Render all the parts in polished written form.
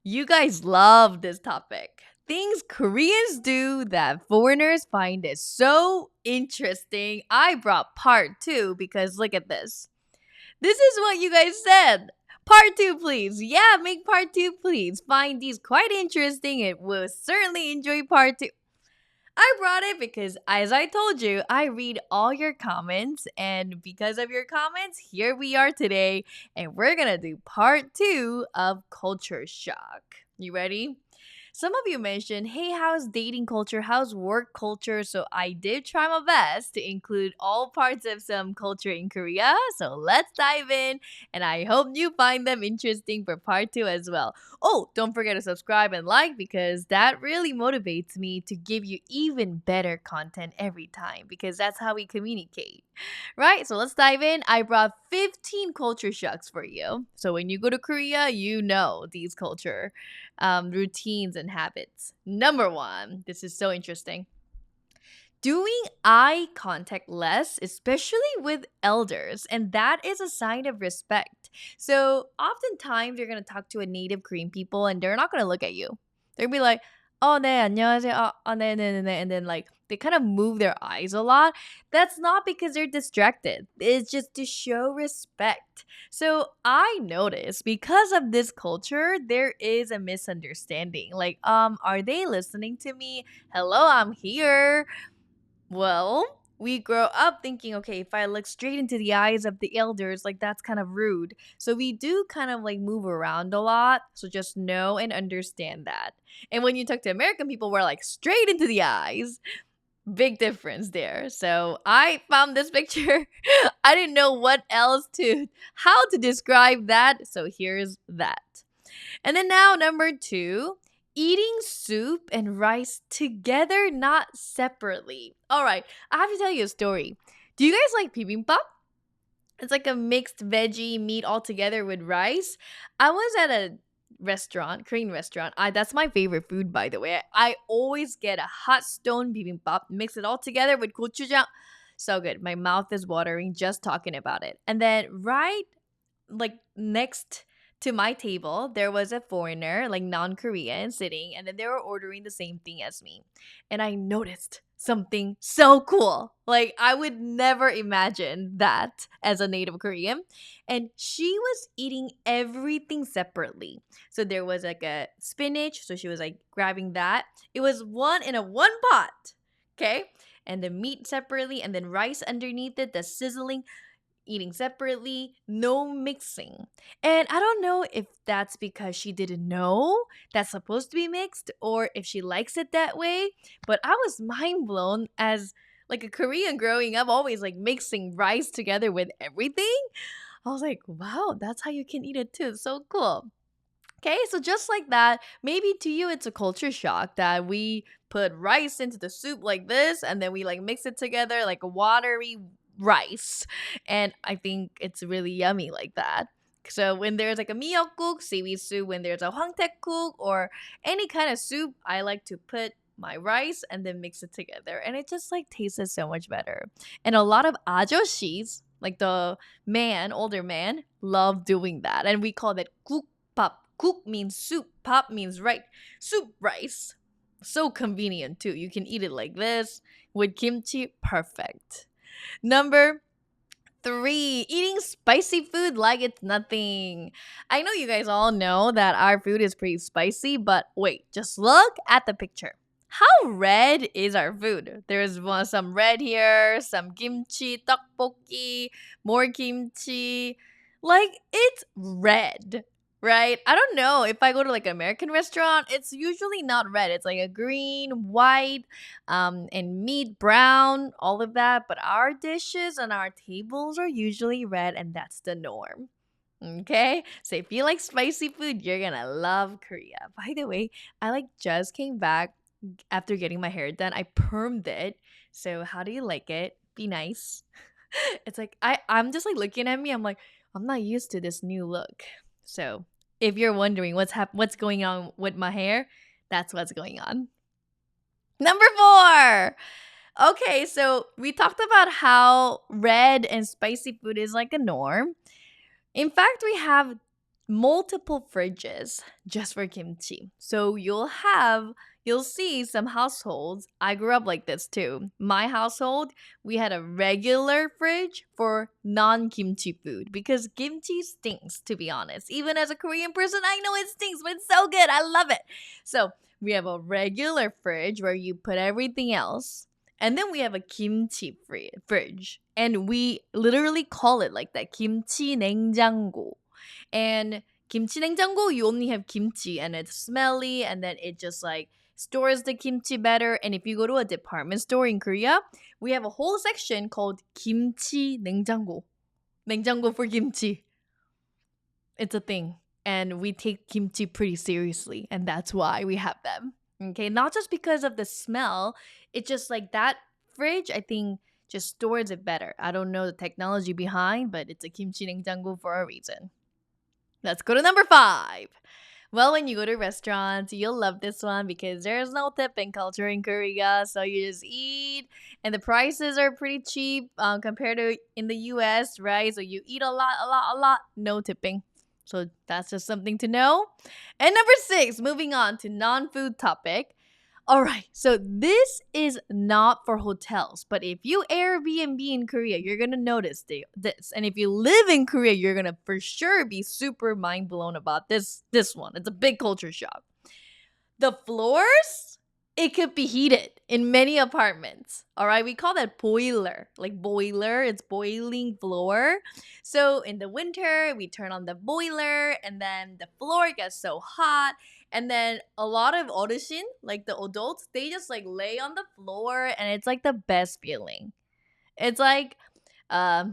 You guys love this topic. Things Koreans do that foreigners find is so interesting. I brought part two because look at this. This is what you guys said. Part two, please. Yeah, make part two, please. Find these quite interesting. It will certainly enjoy part two. I brought it because, as I told you, I read all your comments, and because of your comments, here we are today, and we're gonna do part two of Culture Shock. You ready? Some of you mentioned, hey, how's dating culture? How's work culture? So I did try my best to include all parts of some culture in Korea. So let's dive in, and I hope you find them interesting for part two as well. Oh, don't forget to subscribe and like because that really motivates me to give you even better content every time because that's how we communicate. Right? So let's dive in. I brought 15 culture shocks for you. So when you go to Korea, you know these culture routines and habits. Number one, this is so interesting. Doing eye contact less, especially with elders, and that is a sign of respect. So, oftentimes you're gonna talk to a native Korean people, and they're not gonna look at you. They'll be like, "Oh, 네, 안녕하세요. 네, 네, 네, 네," and then like they kind of move their eyes a lot. That's not because they're distracted. It's just to show respect. So I noticed because of this culture, there is a misunderstanding. Like, are they listening to me? Hello, I'm here. Well, we grow up thinking, okay, if I look straight into the eyes of the elders, like that's kind of rude. So we do kind of like move around a lot. So just know and understand that. And when you talk to American people, we're like straight into the eyes. Big difference there. So I found this picture. I didn't know what else to, how to describe that. So here's that. And then now, number two, eating soup and rice together, not separately. All right, I have to tell you a story. Do you guys like bibimbap? It's like a mixed veggie meat all together with rice. I was at a restaurant, Korean restaurant. That's my favorite food, by the way. I always get a hot stone bibimbap, mix it all together with gochujang. So good. My mouth is watering just talking about it. And then right like next to my table, there was a foreigner, like non-Korean, sitting, and then they were ordering the same thing as me. And I noticed something so cool. Like I would never imagine that as a native Korean. And she was eating everything separately. So there was like a spinach, so she was like grabbing that. It was one in a one pot. Okay? And the meat separately and then rice underneath it, the sizzling eating separately, no mixing. And I don't know if that's because she didn't know that's supposed to be mixed or if she likes it that way, but I was mind blown as like a Korean growing up always like mixing rice together with everything. I was like, wow, that's how you can eat it too. It's so cool. Okay, so just like that, maybe to you it's a culture shock that we put rice into the soup like this and then we like mix it together like a watery rice. And I think it's really yummy like that. So when there's like a miyeokguk, seaweed soup, when there's a hwangtaekguk or any kind of soup, I like to put my rice and then mix it together and it just like tastes so much better. And a lot of ajoshis, like the man, older man, love doing that. And we call that gukpap. Guk means soup, pap means right. Soup rice. So convenient too. You can eat it like this with kimchi. Perfect. Number three, eating spicy food like it's nothing. I know you guys all know that our food is pretty spicy, but wait, just look at the picture. How red is our food? There's some red here, some kimchi, tteokbokki, more kimchi. Like, it's red, right? I don't know. If I go to like an American restaurant, it's usually not red. It's like a green, white, and meat brown, all of that. But our dishes on our tables are usually red, and that's the norm. Okay, so if you like spicy food, you're gonna love Korea. By the way, I like just came back after getting my hair done. I permed it. So how do you like it? Be nice. It's like I'm just like looking at me. I'm like I'm not used to this new look. So if you're wondering what's going on with my hair, that's what's going on. Number four. Okay, so we talked about how red and spicy food is like a norm. In fact, we have multiple fridges just for kimchi. So you'll see some households. I grew up like this too. My household, we had a regular fridge for non-kimchi food because kimchi stinks, to be honest. Even as a Korean person, I know it stinks, but it's so good. I love it. So we have a regular fridge where you put everything else. And then we have a kimchi fridge. And we literally call it like that, kimchi 냉장고. And kimchi 냉장고, you only have kimchi and it's smelly and then it just like stores the kimchi better. And if you go to a department store in Korea, we have a whole section called kimchi 냉장고. 냉장고 for kimchi. It's a thing. And we take kimchi pretty seriously. And that's why we have them. Okay. Not just because of the smell. It's just like that fridge, I think, just stores it better. I don't know the technology behind, but it's a kimchi 냉장고 for a reason. Let's go to number 5. Well, when you go to restaurants, you'll love this one because there's no tipping culture in Korea. So you just eat, and the prices are pretty cheap compared to in the US, right? So you eat a lot, no tipping. So that's just something to know. And number 6, moving on to non-food topic. All right, so this is not for hotels, but if you Airbnb in Korea, you're gonna notice this. And if you live in Korea, you're gonna for sure be super mind blown about this one. It's a big culture shock. The floors, it could be heated in many apartments. All right, we call that boiler. Like boiler, it's boiling floor. So in the winter, we turn on the boiler and then the floor gets so hot. And then a lot of 어르신, like the adults, they just like lay on the floor and it's like the best feeling. It's like I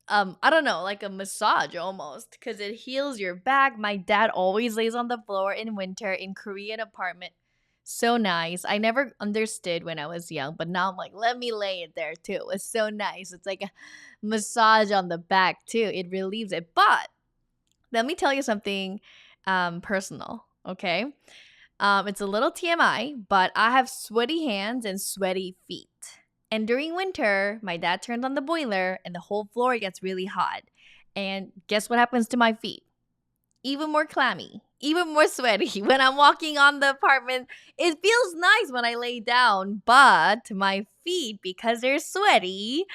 don't know, like a massage almost because it heals your back. My dad always lays on the floor in winter in Korean apartment. So nice. I never understood when I was young, but now I'm like, let me lay it there too. It's so nice. It's like a massage on the back too. It relieves it. But let me tell you something personal, okay? It's a little TMI, but I have sweaty hands and sweaty feet. And during winter, my dad turns on the boiler and the whole floor gets really hot. And guess what happens to my feet? Even more clammy, even more sweaty. When I'm walking on the apartment, it feels nice when I lay down, but my feet, because they're sweaty,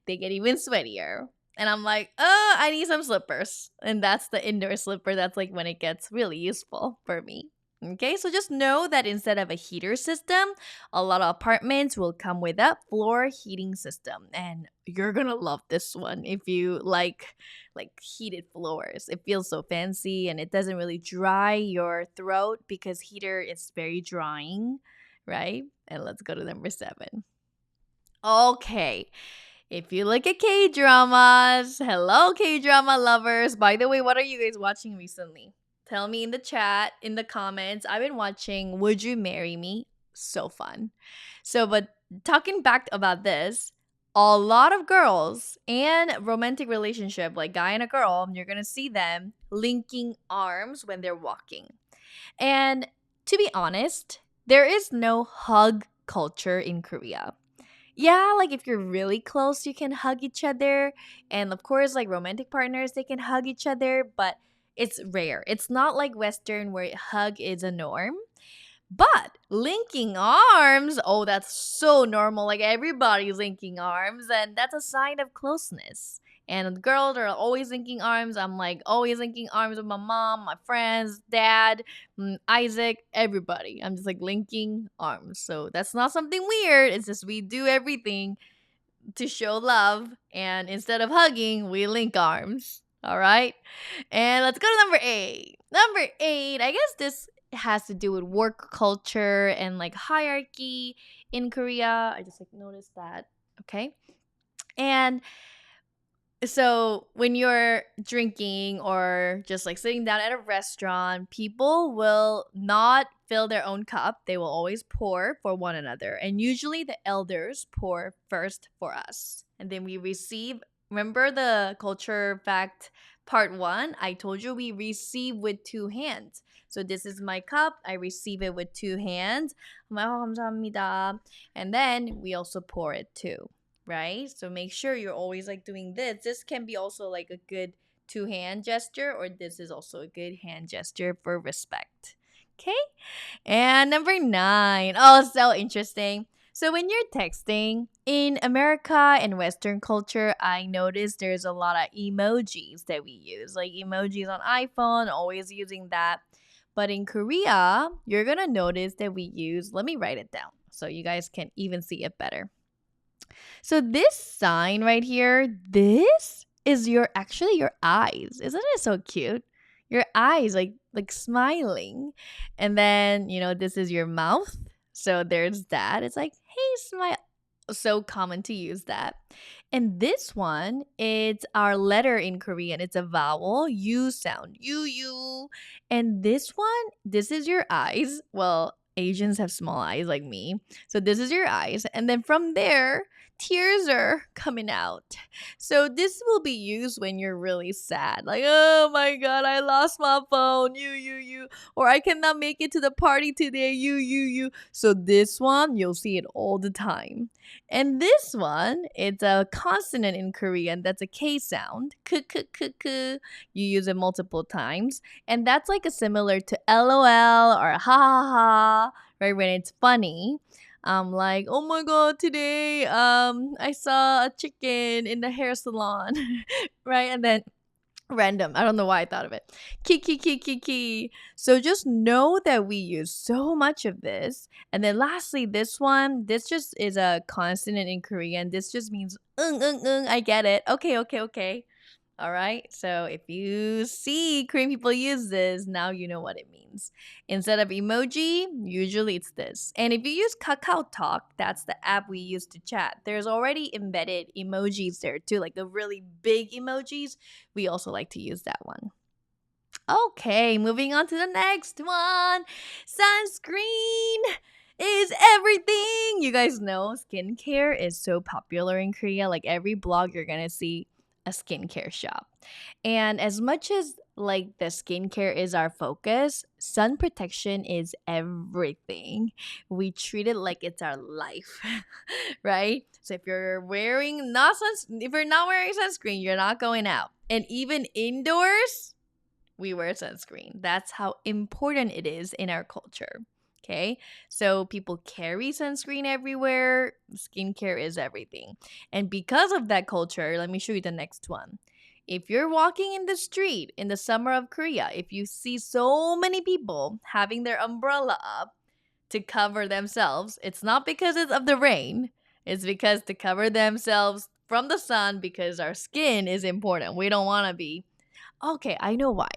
they get even sweatier. And I'm like, oh, I need some slippers. And that's the indoor slipper. That's like when it gets really useful for me. Okay, so just know that instead of a heater system, a lot of apartments will come with a floor heating system. And you're gonna love this one if you like heated floors. It feels so fancy and it doesn't really dry your throat because heater is very drying, right? And let's go to number 7. Okay. If you look at K-dramas, hello K-drama lovers. By the way, what are you guys watching recently? Tell me in the chat, in the comments. I've been watching Would You Marry Me? So fun. So, but talking back about this, a lot of girls and romantic relationship, like guy and a girl, you're going to see them linking arms when they're walking. And to be honest, there is no hug culture in Korea. Yeah, like if you're really close, you can hug each other. And of course, like romantic partners, they can hug each other, but it's rare. It's not like Western where hug is a norm. But linking arms, oh, that's so normal. Like everybody's linking arms, and that's a sign of closeness. And the girls are always linking arms. I'm like always linking arms with my mom, my friends, dad, Isaac, everybody. I'm just like linking arms. So that's not something weird. It's just we do everything to show love. And instead of hugging, we link arms. All right. And let's go to number 8. Number 8, I guess this has to do with work culture and like hierarchy in Korea. I just like noticed that. Okay. And so when you're drinking or just like sitting down at a restaurant, people will not fill their own cup. They will always pour for one another. And usually the elders pour first for us. And then we receive. Remember the culture fact part 1? I told you we receive with 2 hands. So this is my cup. I receive it with 2 hands. 감사합니다. And then we also pour it too. Right? So make sure you're always like doing this. This can be also like a good two hand gesture, or this is also a good hand gesture for respect. Okay? And number nine. Oh, so interesting. So when you're texting in America and Western culture, I noticed there's a lot of emojis that we use, like emojis on iPhone, always using that. But in Korea, you're gonna notice that we use, let me write it down so you guys can even see it better. So this sign right here, this is your actually your eyes. Isn't it so cute? Your eyes like smiling. And then, this is your mouth. So there's that. It's like, "Hey, smile." So common to use that. And this one, it's our letter in Korean. It's a vowel, U sound. You. And this one, this is your eyes. Well, Asians have small eyes like me. So this is your eyes. And then from there, tears are coming out. So this will be used when you're really sad. Like, "Oh my god, I lost my phone. You. Or I cannot make it to the party today. You. So this one, you'll see it all the time. And this one, it's a consonant in Korean. That's a K sound. K. You use it multiple times. And that's like a similar to LOL or ha ha ha, right? When it's funny. Like, "Oh my god, today I saw a chicken in the hair salon." Right? And then random. I don't know why I thought of it. Ki. So just know that we use so much of this. And then lastly, this one, this just is a consonant in Korean. This just means I get it. Okay. All right. So if you see Korean people use this, now you know what it means. Instead of emoji, usually it's this. And if you use Kakao Talk, that's the app we use to chat. There's already embedded emojis there too, like the really big emojis. We also like to use that one. Okay, moving on to the next one. Sunscreen is everything. You guys know skincare is so popular in Korea. Like every blog, you're going to see a skincare shop. And as much as like the skincare is our focus, sun protection is everything. We treat it like it's our life, right? So if you're wearing not if you're not wearing sunscreen, you're not going out. And even indoors, we wear sunscreen. That's how important it is in our culture. Okay, so people carry sunscreen everywhere. Skincare is everything. And because of that culture, let me show you the next one. If you're walking in the street in the summer of Korea, if you see so many people having their umbrella up to cover themselves, it's not because it's of the rain. It's because to cover themselves from the sun because our skin is important. We don't want to be. Okay, I know why.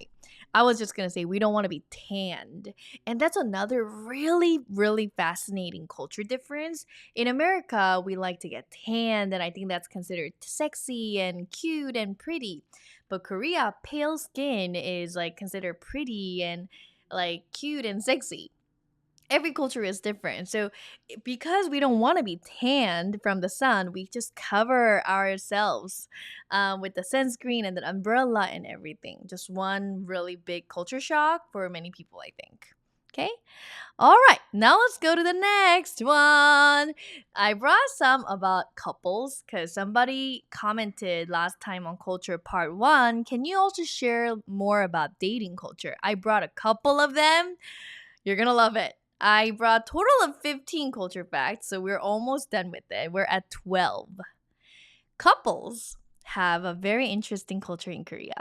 I was just going to say we don't want to be tanned. And that's another really, really fascinating culture difference. In America, we like to get tanned, and I think that's considered sexy and cute and pretty. But Korea, pale skin is like considered pretty and like cute and sexy. Every culture is different. So because we don't want to be tanned from the sun, we just cover ourselves with the sunscreen and the umbrella and everything. Just one really big culture shock for many people, I think. Okay. All right. Now let's go to the next one. I brought some about couples because somebody commented last time on culture part 1. Can you also share more about dating culture? I brought a couple of them. You're going to love it. I brought a total of 15 culture facts, so we're almost done with it. We're at 12. Couples have a very interesting culture in Korea.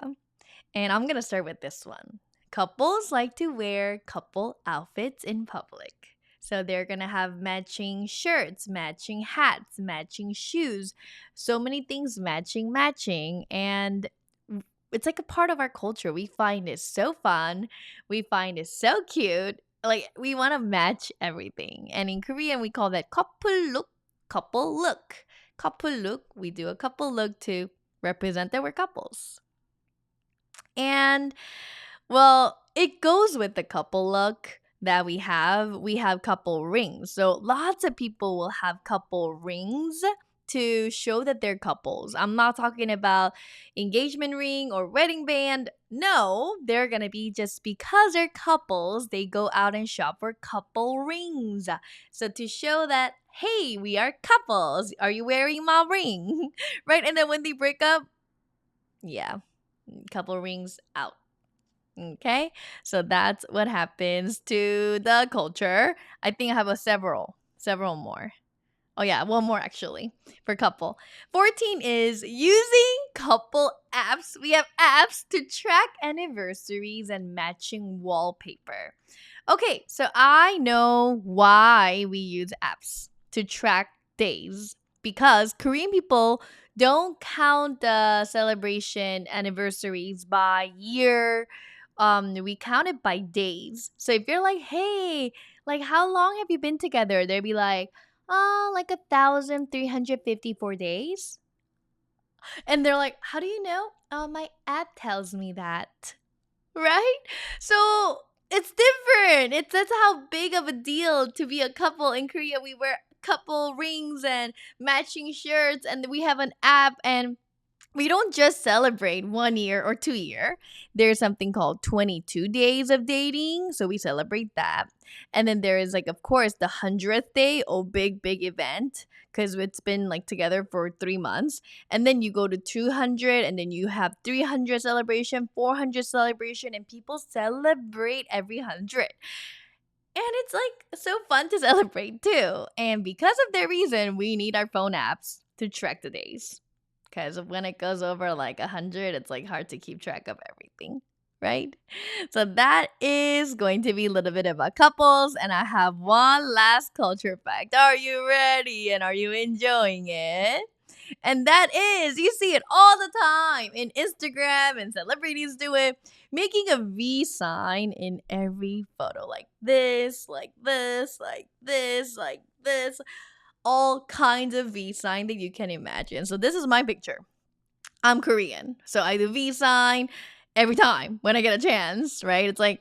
And I'm going to start with this one. Couples like to wear couple outfits in public. So they're going to have matching shirts, matching hats, matching shoes. So many things matching. And it's like a part of our culture. We find it so fun. We find it so cute. Like we want to match everything. And in Korean, we call that couple look. Couple look. Couple look. We do a couple look to represent that we're couples. And well, it goes with the couple look that we have. We have couple rings. So lots of people will have couple rings to show that they're couples. I'm not talking about engagement ring or wedding band. No, they're going to be just because they're couples, they go out and shop for couple rings. So to show that, hey, we are couples. Are you wearing my ring? Right? And then when they break up, yeah. Couple rings out. Okay, so that's what happens to the culture. I think I have several more. Oh yeah, one more actually for couple. 14 is using couple apps. We have apps to track anniversaries and matching wallpaper. Okay, so I know why we use apps to track days because Korean people don't count the celebration anniversaries by year. We count it by days. So if you're like, hey, like how long have you been together? They'll be like, like 1,354 days. And they're like, how do you know? My app tells me that. Right? So it's different. It's That's how big of a deal to be a couple in Korea. We wear couple rings and matching shirts, and we have an app, and we don't just celebrate 1 year or 2 year. There's something called 22 days of dating. So we celebrate that. And then there is, like, of course, the 100th day, oh, big event, because it's been like together for 3 months. And then you go to 200, and then you have 300 celebration, 400 celebration, and people celebrate every 100. And it's like so fun to celebrate too. And because of that reason, we need our phone apps to track the days. Because when it goes over like 100, it's like hard to keep track of everything, right? So that is going to be a little bit about couples. And I have one last culture fact. Are you ready? And are you enjoying it? And that is, you see it all the time in Instagram, and celebrities do it, making a V sign in every photo, like this, like this, like this, like this, all kinds of V sign that you can imagine. So this is my picture. I'm Korean, so I do V sign every time when I get a chance, right? It's like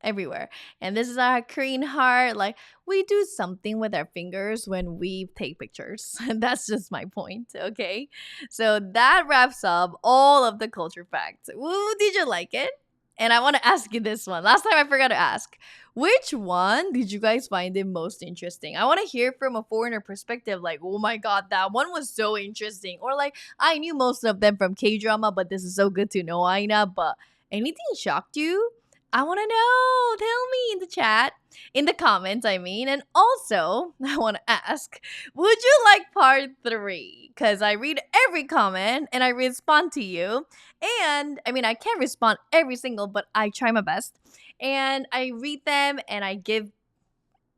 everywhere. And this is our Korean heart. Like, we do something with our fingers when we take pictures. And that's just my point, okay? So that wraps up all of the culture facts. Ooh, did you like it? And I want to ask you this one. Last time I forgot to ask. Which one did you guys find the most interesting? I want to hear from a foreigner perspective, like, oh my god, that one was so interesting. Or like, I knew most of them from K-drama, but this is so good to know, Aina. But anything shocked you? I want to know. Tell me in the chat, in the comments, I mean. And also, I want to ask, would you like part 3? Because I read every comment and I respond to you. And I mean, I can't respond every single, but I try my best. And I read them and I give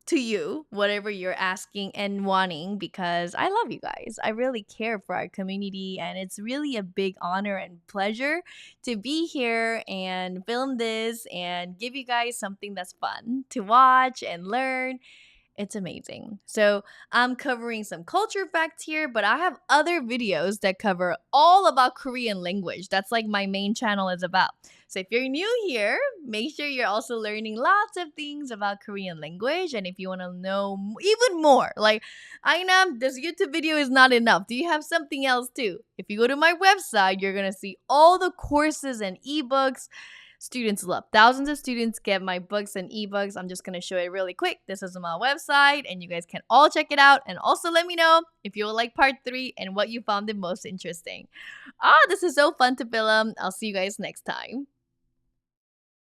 to you whatever you're asking and wanting, because I love you guys. I really care for our community, and it's really a big honor and pleasure to be here and film this and give you guys something that's fun to watch and learn. It's amazing. So I'm covering some culture facts here, but I have other videos that cover all about Korean language. That's like my main channel is about. So if you're new here, make sure you're also learning lots of things about Korean language. And if you want to know even more, like, Aina, this YouTube video is not enough. Do you have something else too? If you go to my website, you're going to see all the courses and ebooks students love. Thousands of students get my books and ebooks. I'm just going to show it really quick. This is my website, and you guys can all check it out. And also let me know if you would like part 3 and what you found the most interesting. This is so fun to film. I'll see you guys next time.